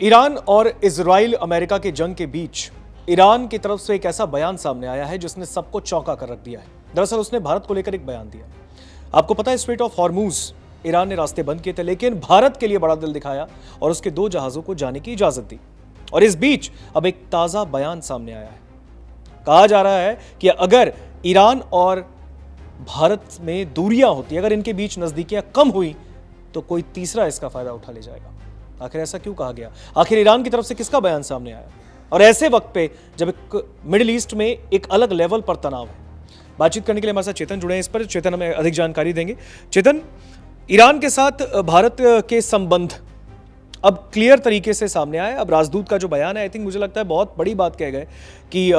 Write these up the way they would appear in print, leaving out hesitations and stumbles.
Iran और Israel America की जंग के बीच ईरान की तरफ से एक ऐसा बयान सामने आया है जिसने सबको चौंका कर रख दिया है। दरअसल उसने भारत को लेकर एक बयान दिया। आपको पता है, स्ट्रेट ऑफ हॉर्मूज ईरान ने रास्ते बंद किए थे, लेकिन भारत के लिए बड़ा दिल दिखाया और उसके 2 जहाजों को जाने की इजाजत दी। और इस बीच अब एक ताजा बयान सामने आया है। कहा जा रहा है कि अगर ईरान और भारत में दूरियां होती, अगर इनके बीच नजदीकियां कम हुई, तो कोई तीसरा इसका फायदा उठा ले जाएगा। आखिर ऐसा क्यों कहा गया? आखिर ईरान की तरफ से किसका बयान सामने आया? और ऐसे वक्त पे जब एक मिडिल ईस्ट में एक अलग लेवल पर तनाव है। बातचीत करने के लिए हमारे साथ चेतन जुड़े हैं। इस पर चेतन हमें अधिक जानकारी देंगे। चेतन, ईरान के साथ भारत के संबंध अब क्लियर तरीके से सामने आए। अब राजदूत का जो बयान है, आई थिंक मुझे लगता है बहुत बड़ी बात कह गए कि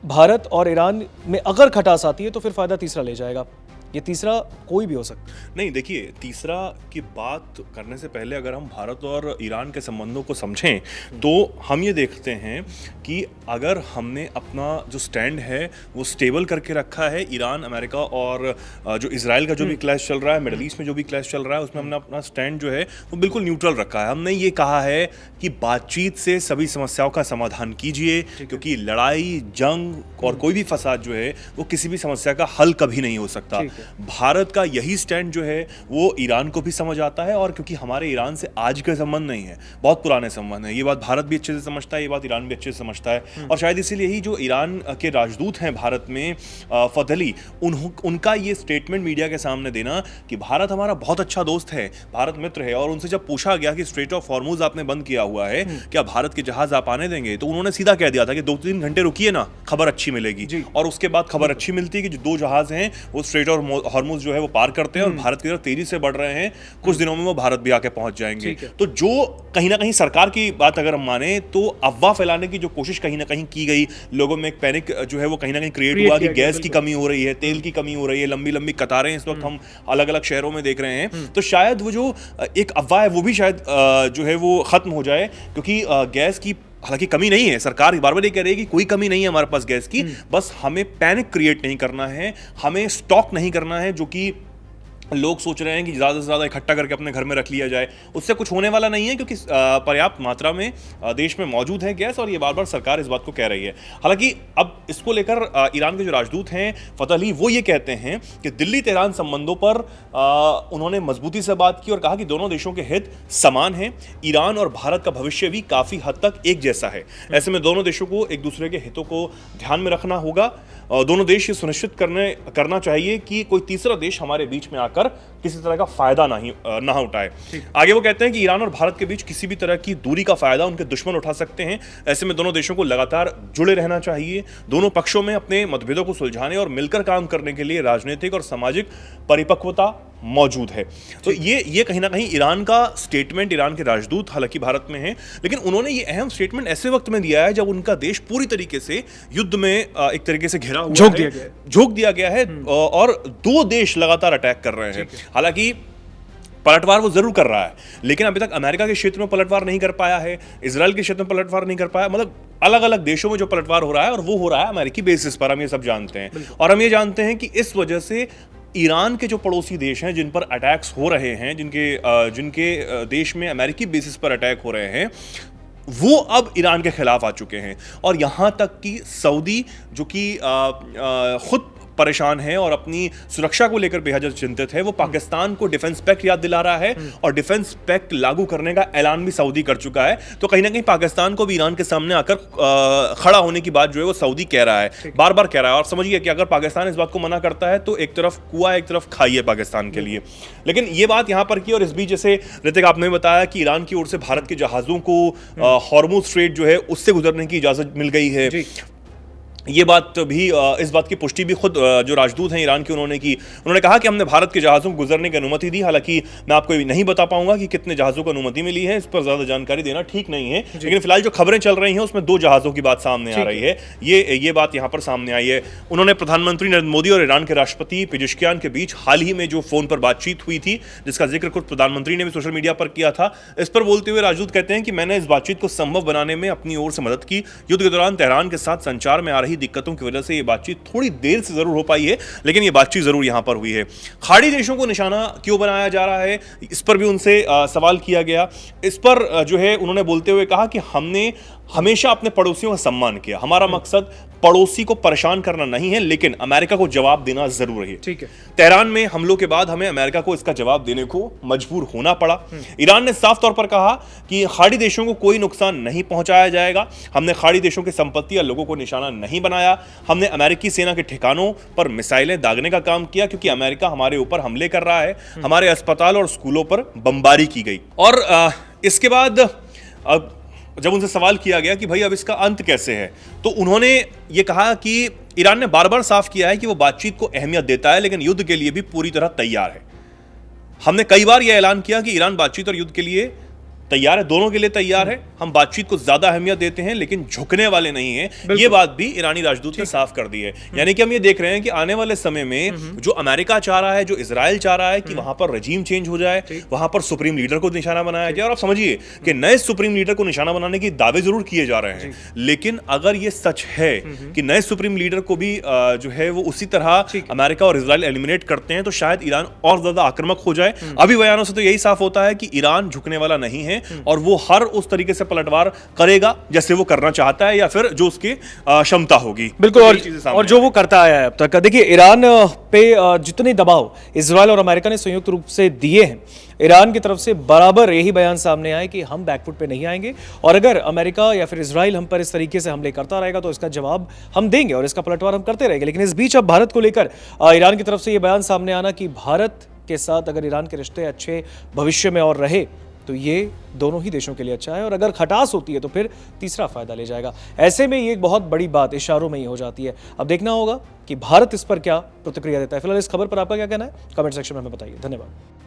भारत और ईरान में अगर खटास आती है तो फिर फायदा तीसरा ले जाएगा। ये तीसरा कोई भी हो सकता है। नहीं, देखिए, तीसरा की बात करने से पहले अगर हम भारत और ईरान के संबंधों को समझें तो हम ये देखते हैं कि अगर हमने अपना जो स्टैंड है वो स्टेबल करके रखा है, ईरान, अमेरिका और जो इजराइल का जो भी क्लैश चल रहा है, मिडिल ईस्ट में जो भी क्लैश चल रहा है, उसमें हमने अपना स्टैंड जो है वो बिल्कुल न्यूट्रल रखा है। हमने ये कहा है कि बातचीत से सभी समस्याओं का समाधान कीजिए, क्योंकि लड़ाई, जंग और कोई भी फसाद जो है वो किसी भी समस्या का हल कभी नहीं हो सकता। भारत का यही स्टैंड जो है वो ईरान को भी समझ आता है, और क्योंकि हमारे ईरान से आज के संबंध नहीं है, बहुत पुराने संबंध है, ये बात भारत भी अच्छे से समझता है, ये बात ईरान भी अच्छे से समझता है। और शायद इसीलिए ही जो ईरान के राजदूत हैं भारत में, फतली, उनका ये स्टेटमेंट मीडिया के सामने देना कि भारत हमारा बहुत अच्छा दोस्त है, भारत मित्र है, और उनसे जब पूछा गया कि स्ट्रेट ऑफ हॉर्मूज आपने बंद किया हुआ है, क्या भारत के जहाज आप आने देंगे, तो उन्होंने सीधा कह दिया था कि 2-3 घंटे रुकिए ना, खबर अच्छी मिलेगी। और उसके बाद खबर अच्छी मिलती है कि जो 2 जहाज हैं वो स्ट्रेट ऑफ हॉर्मूज जो है वो पार करते हैं और भारत की तरफ तेजी से बढ़ रहे हैं। कुछ दिनों में वो भारत भी आके पहुंच जाएंगे। तो जो कहीं ना कहीं सरकार की बात अगर हम माने तो अफवाह फैलाने की जो कोशिश कहीं ना कहीं की गई, लोगों में एक पैनिक जो है वो कहीं ना कहीं क्रिएट हुआ कि गैस की कमी हो रही है, तेल की कमी हो रही है, लंबी लंबी कतारें इस वक्त हम अलग अलग शहरों में देख रहे हैं। तो शायद वो जो एक अफवाह है वो भी शायद जो है वो खत्म हो जाए, क्योंकि गैस की हालांकि कमी नहीं है, सरकार बार बार ये कह रही है कि कोई कमी नहीं है हमारे पास गैस की, बस हमें पैनिक क्रिएट नहीं करना है, हमें स्टॉक नहीं करना है, जो कि लोग सोच रहे हैं कि ज़्यादा से ज़्यादा इकट्ठा करके अपने घर में रख लिया जाए। उससे कुछ होने वाला नहीं है, क्योंकि पर्याप्त मात्रा में देश में मौजूद है गैस, और ये बार बार सरकार इस बात को कह रही है। हालांकि अब इसको लेकर ईरान के जो राजदूत हैं फतली, वो ये कहते हैं कि दिल्ली तेहरान संबंधों पर उन्होंने मजबूती से बात की और कहा कि दोनों देशों के हित समान हैं, ईरान और भारत का भविष्य भी काफ़ी हद तक एक जैसा है। ऐसे में दोनों देशों को एक दूसरे के हितों को ध्यान में रखना होगा। दोनों देश ये सुनिश्चित करना चाहिए कि कोई तीसरा देश हमारे बीच में आकर किसी तरह का फायदा ना उठाए। आगे वो कहते हैं कि ईरान और भारत के बीच किसी भी तरह की दूरी का फायदा उनके दुश्मन उठा सकते हैं। ऐसे में दोनों देशों को लगातार जुड़े रहना चाहिए। दोनों पक्षों में अपने मतभेदों को सुलझाने और मिलकर काम करने के लिए राजनीतिक और सामाजिक परिपक्वता मौजूद है। तो ये कहीं ना कहीं ईरान का स्टेटमेंट, ईरान के राजदूत हालांकि भारत में हैं, लेकिन उन्होंने ये अहम स्टेटमेंट ऐसे वक्त में दिया है जब उनका देश पूरी तरीके से युद्ध में एक तरीके से घिरा हुआ है, झोंक दिया गया है, और 2 देश लगातार अटैक कर रहे हैं। हालांकि पलटवार वो जरूर कर रहा है, लेकिन अभी तक अमेरिका के क्षेत्र में पलटवार नहीं कर पाया है, इजराइल के क्षेत्र में पलटवार नहीं कर पाया। मतलब अलग अलग देशों में जो पलटवार हो रहा है, और वो हो रहा है अमेरिकी बेसिस पर, हम ये सब जानते हैं। और हम ये जानते हैं कि इस वजह से ईरान के जो पड़ोसी देश हैं जिन पर अटैक्स हो रहे हैं, जिनके देश में अमेरिकी बेसिस पर अटैक हो रहे हैं, वो अब ईरान के खिलाफ आ चुके हैं। और यहां तक कि सऊदी, जो कि खुद परेशान है और अपनी सुरक्षा को लेकर बेहद चिंतित है, वो पाकिस्तान को डिफेंस पैक्ट याद दिला रहा है और डिफेंस पैक्ट लागू करने का ऐलान भी सऊदी कर चुका है। तो कहीं ना कहीं पाकिस्तान को भी ईरान के सामने आकर खड़ा होने की बात जो है वो सऊदी कह रहा है, बार बार कह रहा है। और समझिए कि अगर पाकिस्तान इस बात को मना करता है तो एक तरफ कुआं एक तरफ खाई है पाकिस्तान के लिए। लेकिन ये बात यहां पर की, और इस बीच जैसे ऋतिक आपने बताया कि ईरान की ओर से भारत के जहाजों को हॉर्मुज स्ट्रेट जो है उससे गुजरने की इजाजत मिल गई है। ये बात भी, इस बात की पुष्टि भी खुद जो राजदूत हैं ईरान के उन्होंने की। उन्होंने कहा कि हमने भारत के जहाज़ों को गुजरने की अनुमति दी। हालांकि मैं आपको नहीं बता पाऊंगा कि कितने जहाज़ों को अनुमति मिली है, इस पर ज़्यादा जानकारी देना ठीक नहीं है, लेकिन फिलहाल जो खबरें चल रही हैं उसमें 2 जहाज़ों की बात सामने आ रही है। ये बात यहाँ पर सामने आई है। उन्होंने प्रधानमंत्री नरेंद्र मोदी और ईरान के राष्ट्रपति पेजेश्कियान के बीच हाल ही में जो फ़ोन पर बातचीत हुई थी, जिसका जिक्र खुद प्रधानमंत्री ने भी सोशल मीडिया पर किया था, इस पर बोलते हुए राजदूत कहते हैं कि मैंने इस बातचीत को संभव बनाने में अपनी ओर से मदद की। युद्ध के दौरान तेहरान के साथ संचार में आ रही बुनियादी दिक्कतों की वजह से ये बातचीत थोड़ी देर से जरूर हो पाई है, लेकिन ये बातचीत जरूर यहां पर हुई है। खाड़ी देशों को निशाना क्यों बनाया जा रहा है, इस पर भी उनसे सवाल किया गया। इस पर जो है उन्होंने बोलते हुए कहा कि हमने हमेशा अपने पड़ोसियों का सम्मान किया, हमारा मकसद पड़ोसी को परेशान करना नहीं है, लेकिन अमेरिका को जवाब देना जरूर है। ठीक है। तेहरान में हमलों के बाद हमें अमेरिका को इसका जवाब देने को मजबूर होना पड़ा। ईरान ने साफ तौर पर कहा कि खाड़ी देशों को कोई नुकसान नहीं पहुंचाया जाएगा, हमने खाड़ी देशों की संपत्ति या लोगों को निशाना नहीं बनाया, हमने अमेरिकी सेना के ठिकानों पर मिसाइलें दागने का काम किया क्योंकि अमेरिका हमारे ऊपर हमले कर रहा है, हमारे अस्पताल और स्कूलों पर बमबारी की गई। और इसके बाद जब उनसे सवाल किया गया कि भाई अब इसका अंत कैसे है, तो उन्होंने ये कहा कि ईरान ने बार बार साफ किया है कि वो बातचीत को अहमियत देता है, लेकिन युद्ध के लिए भी पूरी तरह तैयार है। हमने कई बार यह ऐलान किया कि ईरान बातचीत और युद्ध के लिए तैयार है, दोनों के लिए तैयार है। हम बातचीत को ज्यादा अहमियत देते हैं, लेकिन झुकने वाले नहीं हैं। ये बात भी ईरानी राजदूत ने साफ कर दी है। यानी कि हम ये देख रहे हैं कि आने वाले समय में जो अमेरिका चाह रहा है, जो इजराइल चाह रहा है कि वहां पर रजीम चेंज हो जाए, वहां पर सुप्रीम लीडर को निशाना बनाया जाए। और आप समझिए कि नए सुप्रीम लीडर को निशाना बनाने के दावे जरूर किए जा रहे हैं, लेकिन अगर ये सच है कि नए सुप्रीम लीडर को भी जो है वो उसी तरह अमेरिका और इजराइल एलिमिनेट करते हैं, तो शायद ईरान और ज्यादा आक्रामक हो जाए। अभी बयानों से तो यही साफ होता है कि ईरान झुकने वाला नहीं है और वो हर उस तरीके से पलटवार करेगा जैसे वो करना चाहता है या फिर जो उसकी क्षमता होगी। बिल्कुल। और जो वो करता आया है अब तक। देखिए, ईरान पे जितने दबाव इजराइल और अमेरिका ने संयुक्त रूप से दिए हैं, ईरान की तरफ से बराबर यही बयान सामने आए कि हम बैकफुट पे नहीं आएंगे, और अगर अमेरिका या फिर इजराइल हम पर इस तरीके से हमले करता रहेगा तो इसका जवाब हम देंगे और इसका पलटवार हम करते रहेंगे। लेकिन इस बीच अब भारत को लेकर ईरान की तरफ से यह बयान सामने आना कि भारत के साथ अगर ईरान के रिश्ते अच्छे भविष्य में और रहे तो ये दोनों ही देशों के लिए अच्छा है, और अगर खटास होती है तो फिर तीसरा फायदा ले जाएगा। ऐसे में ये एक बहुत बड़ी बात इशारों में ही हो जाती है। अब देखना होगा कि भारत इस पर क्या प्रतिक्रिया देता है। फिलहाल इस खबर पर आपका क्या कहना है, कमेंट सेक्शन में हमें बताइए। धन्यवाद।